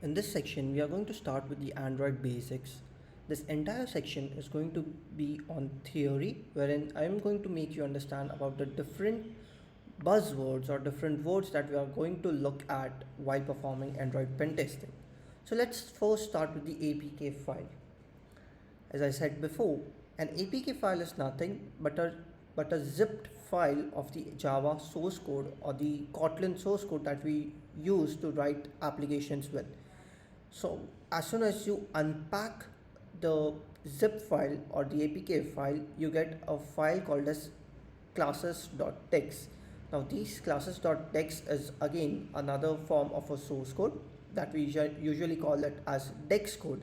In this section, we are going to start with the Android basics. This entire section is going to be on theory, wherein I am going to make you understand about the different buzzwords or different words that we are going to look at while performing Android pen testing. So let's first start with the APK file. As I said before, an APK file is nothing but a zipped file of the Java source code or the Kotlin source code that we use to write applications with. So as soon as you unpack the zip file or the APK file, you get a file called as classes.txt. Now these classes.txt is again another form of a source code that we usually call it as dex code.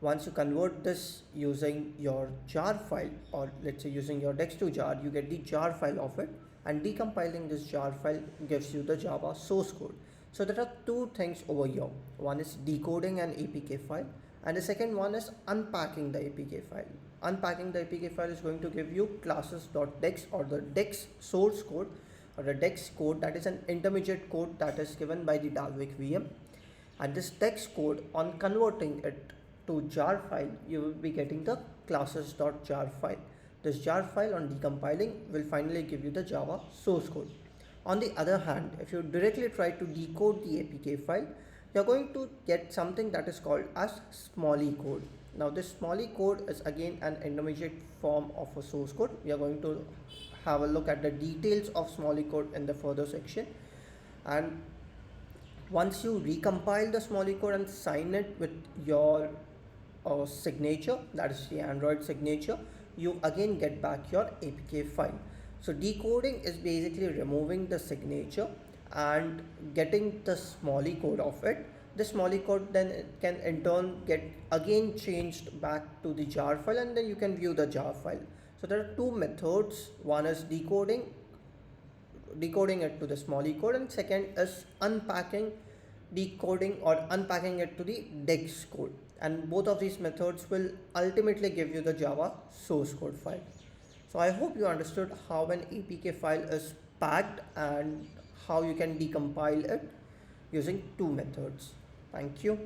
Once you convert this using your jar file, or let's say using your dex to jar, you get the jar file of it, and decompiling this jar file gives you the Java source code. So there are two things over here. One is decoding an APK file, and the second one is unpacking the APK file. Unpacking the APK file is going to give you classes.dex or the dex source code or the dex code, that is an intermediate code that is given by the Dalvik VM. And this dex code, on converting it to jar file, you will be getting the classes.jar file. This jar file on decompiling will finally give you the Java source code. On the other hand, if you directly try to decode the APK file, you're going to get something that is called as smally code. Now this smally code is again an intermediate form of a source code. We are going to have a look at the details of smally code in the further section. And once you recompile the smally code and sign it with your signature, that is the Android signature, you again get back your APK file. So decoding is basically removing the signature and getting the smally code of it. The smally code then can in turn get again changed back to the jar file, and then you can view the jar file. So there are two methods. One is decoding it to the smally code, and second is decoding or unpacking it to the dex code, and both of these methods will ultimately give you the Java source code file. So I hope you understood how an APK file is packed and how you can decompile it using two methods. Thank you.